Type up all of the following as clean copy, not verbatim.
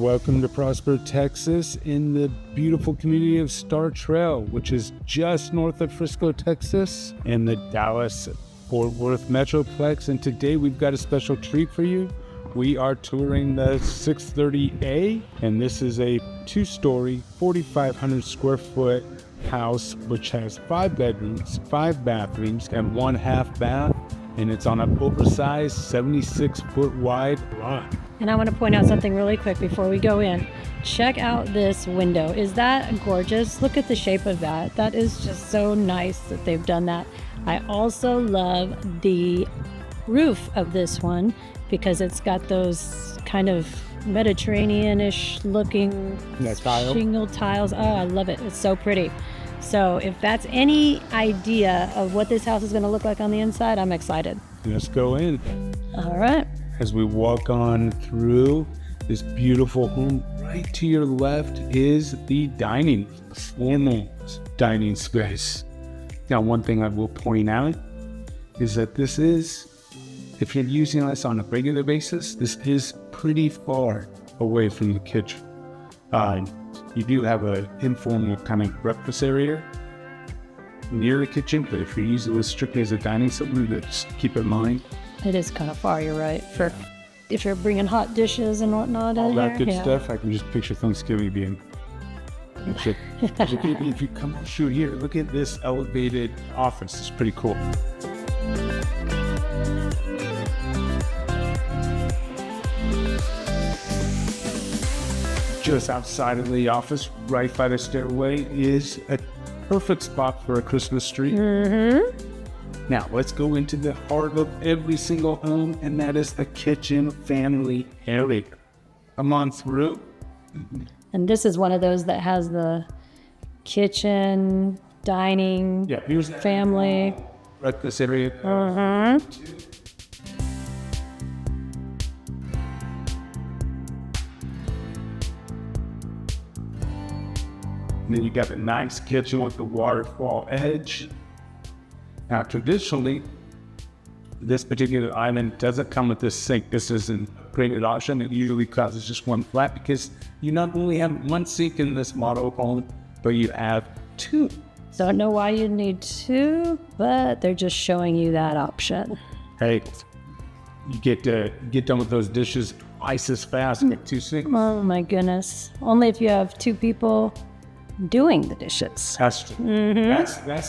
Welcome to Prosper, Texas, in the beautiful community of Star Trail, which is just north of Frisco, Texas, in the Dallas-Fort Worth Metroplex. And today we've got a special treat for you. We are touring the 630A, and this is a two-story, 4,500 square foot house, which has 5 bedrooms, 5 bathrooms, and 1 half bath. And it's on an oversized 76-foot wide lot. And I want to point out something really quick before we go in. Check out this window. Is that gorgeous? Look at the shape of that. That is just so nice that they've done that. I also love the roof of this one because it's got those kind of Mediterranean-ish looking shingle tiles. Oh, I love it. It's so pretty. So if that's any idea of what this house is going to look like on the inside, I'm excited. Let's go in. All right. As we walk on through this beautiful home, right to your left is the dining space. Now, one thing I will point out is that this is, if you're using this on a regular basis, this is pretty far away from the kitchen. You do have an informal kind of breakfast area near the kitchen, but if you're using this strictly as a dining space, just keep in mind. It is kind of far, you're right. For if you're bringing hot dishes and whatnot all in that here, good stuff, I can just picture Thanksgiving being. If you come through here, look at this elevated office. It's pretty cool. Just outside of the office, right by the stairway, is a perfect spot for a Christmas tree. Mm-hmm. Now, let's go into the heart of every single home, and that is the kitchen family area. Come on through. And this is one of those that has the kitchen, dining, here's family. Breakfast area. And then you got a nice kitchen with the waterfall edge. Now, traditionally, this particular island doesn't come with this sink. This isn't a graded option. It usually causes just one flat because you not only have one sink in this model home, but you have 2. Don't know why you need 2, but they're just showing you that option. Hey, you get done with those dishes twice as fast with 2 sinks. Oh my goodness. Only if you have 2 people doing the dishes. That's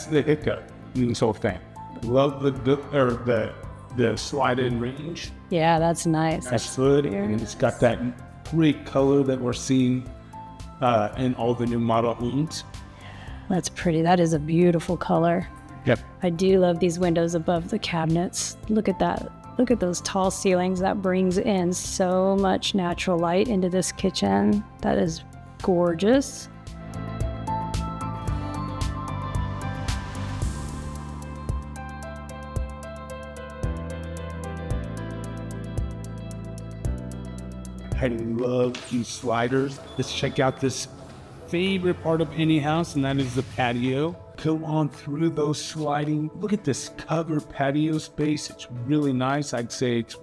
the hiccup in this whole thing. Love the slide-in range. Yeah, that's nice. That's good, and it's got that great color that we're seeing in all the new model homes. That's pretty. That is a beautiful color. Yep. I do love these windows above the cabinets. Look at that. Look at those tall ceilings. That brings in so much natural light into this kitchen. That is gorgeous. I love these sliders. Let's check out this favorite part of any house, and that is the patio. Go on through those sliding. Look at this covered patio space. It's really nice. I'd say it's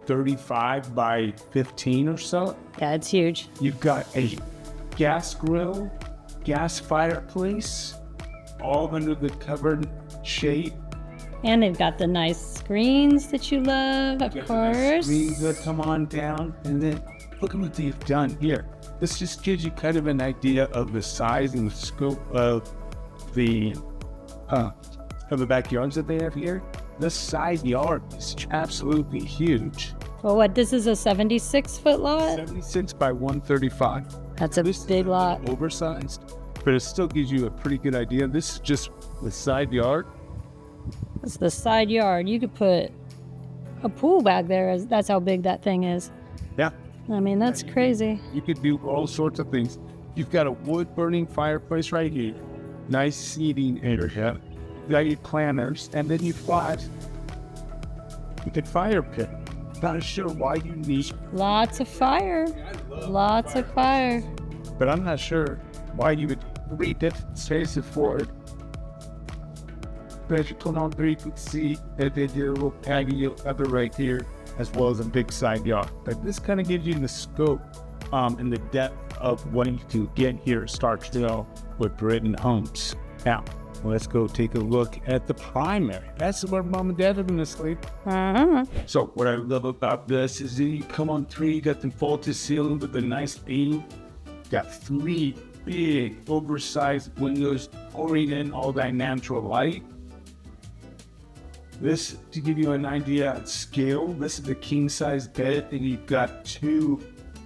35 by 15 or so. Yeah, it's huge. You've got a gas grill, gas fireplace, all under the covered shade. And they've got the nice screens that you love, of course. Screens that come on down, and then look at what they've done here. This just gives you kind of an idea of the size and the scope of the backyards that they have here. The side yard is absolutely huge. Well, this is a 76-foot lot? 76 by 135. That's a big lot. Oversized, but it still gives you a pretty good idea. This is just the side yard. It's the side yard. You could put a pool back there. That's how big that thing is. Yeah. I mean, that's crazy. You could do all sorts of things. You've got a wood-burning fireplace right here. Nice seating area. You got your planters, and then you've got the fire pit. Not sure why you need. Lots of fire. Lots of fire. But I'm not sure why you would read different spaces for it. But as you come on through, you can see that they did a little patio cover right here, as well as a big side yard. But this kind of gives you the scope and the depth of what you can get here at Star Trail with Britton Homes. Now, let's go take a look at the primary. That's where mom and dad are going to sleep. So what I love about this is that you come on through, you got the vaulted ceiling with a nice beam. Got 3 big, oversized windows pouring in all that natural light. This, to give you an idea of scale, this is a king-size bed, and you've got 2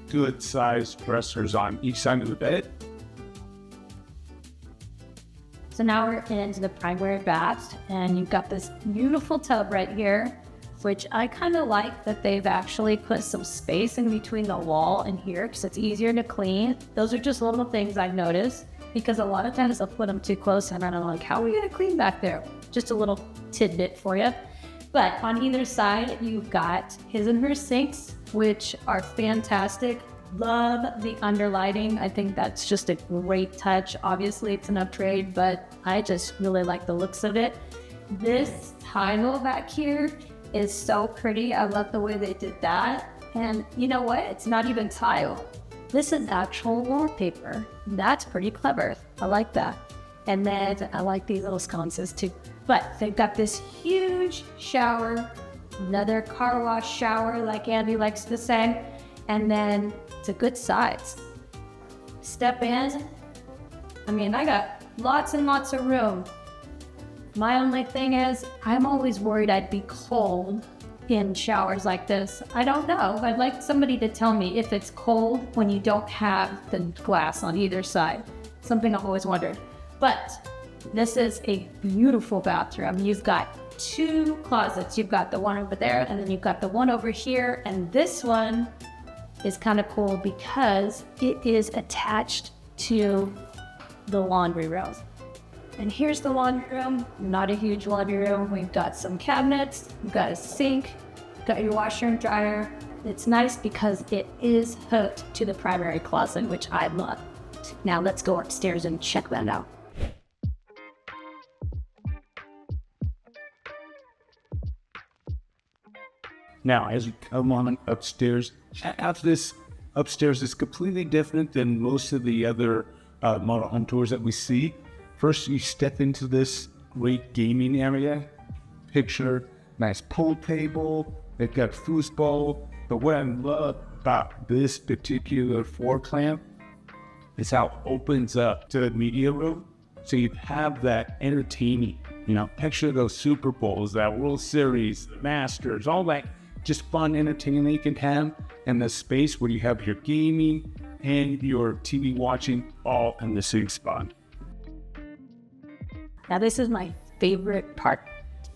good-sized dressers on each side of the bed. So now we're into the primary bath, and you've got this beautiful tub right here, which I kind of like that they've actually put some space in between the wall and here because it's easier to clean. Those are just little things I've noticed because a lot of times I'll put them too close and I'm like, how are we going to clean back there? Just a little tidbit for you. But on either side, you've got his and her sinks, which are fantastic. Love the underlighting. I think that's just a great touch. Obviously, it's an upgrade, but I just really like the looks of it. This tile back here is so pretty. I love the way they did that. And you know what? It's not even tile. This is actual wallpaper. That's pretty clever. I like that. And then I like these little sconces too. But they've got this huge shower, another car wash shower like Andy likes to say. And then it's a good size. Step in. I mean, I got lots and lots of room. My only thing is, I'm always worried I'd be cold in showers like this. I don't know. I'd like somebody to tell me if it's cold when you don't have the glass on either side. Something I've always wondered. But this is a beautiful bathroom. You've got 2 closets. You've got the one over there, and then you've got the one over here. And this one is kind of cool because it is attached to the laundry room. And here's the laundry room, not a huge laundry room. We've got some cabinets, we've got a sink, got your washer and dryer. It's nice because it is hooked to the primary closet, which I love. Now let's go upstairs and check that out. Now, as you come on upstairs, after this upstairs is completely different than most of the other model home tours that we see. First, you step into this great gaming area. Picture nice pool table. They've got foosball. But what I love about this particular floor plan is how it opens up to the media room. So you have that entertaining, picture those Super Bowls, that World Series, the Masters, all that just fun entertaining that you can have. And the space where you have your gaming and your TV watching all in the same spot. Now this is my favorite part.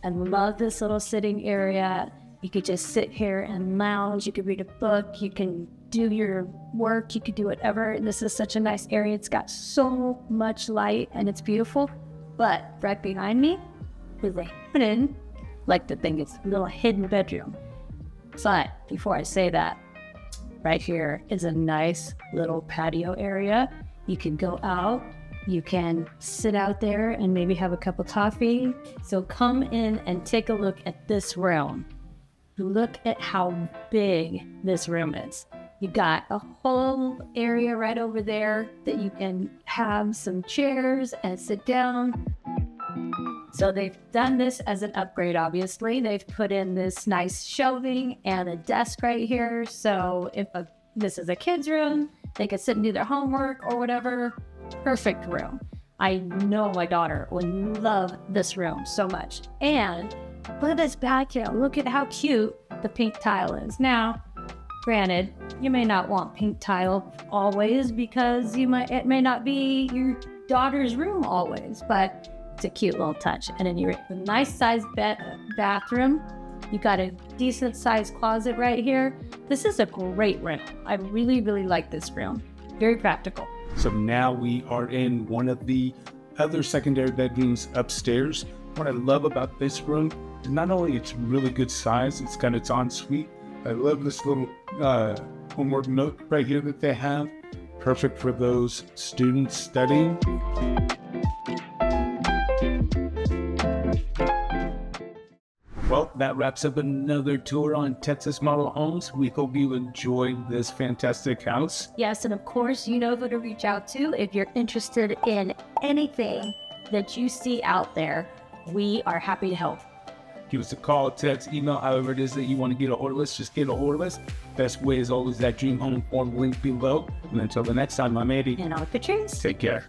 I love this little sitting area. You could just sit here and lounge. You could read a book. You can do your work. You could do whatever. And this is such a nice area. It's got so much light and it's beautiful. But right behind me is a hidden, like the thing, it's a little hidden bedroom. But before I say that, right here is a nice little patio area. You can go out. You can sit out there and maybe have a cup of coffee. So come in and take a look at this room. Look at how big this room is. You've got a whole area right over there that you can have some chairs and sit down. So they've done this as an upgrade, obviously. They've put in this nice shelving and a desk right here. So if this is a kid's room, they could sit and do their homework or whatever. Perfect room. I know my daughter would love this room so much. And look at this back here. Look at how cute the pink tile is. Now, granted, you may not want pink tile always because it may not be your daughter's room always, but it's a cute little touch. And then you're in a nice sized bathroom. You got a decent sized closet right here. This is a great room. I really, really like this room. Very practical. So now we are in one of the other secondary bedrooms upstairs. What I love about this room is not only it's really good size, it's got its ensuite. I love this little homework nook right here that they have. Perfect for those students studying. Well, that wraps up another tour on Texas Model Homes. We hope you enjoyed this fantastic house. Yes, and of course, you know who to reach out to if you're interested in anything that you see out there. We are happy to help. Give us a call, text, email, however it is that you want to get a hold of us. Just get a hold of us. Best way is always that Dream Home form link below. And until the next time, I'm Eddie. And I'm Patrice. Take care.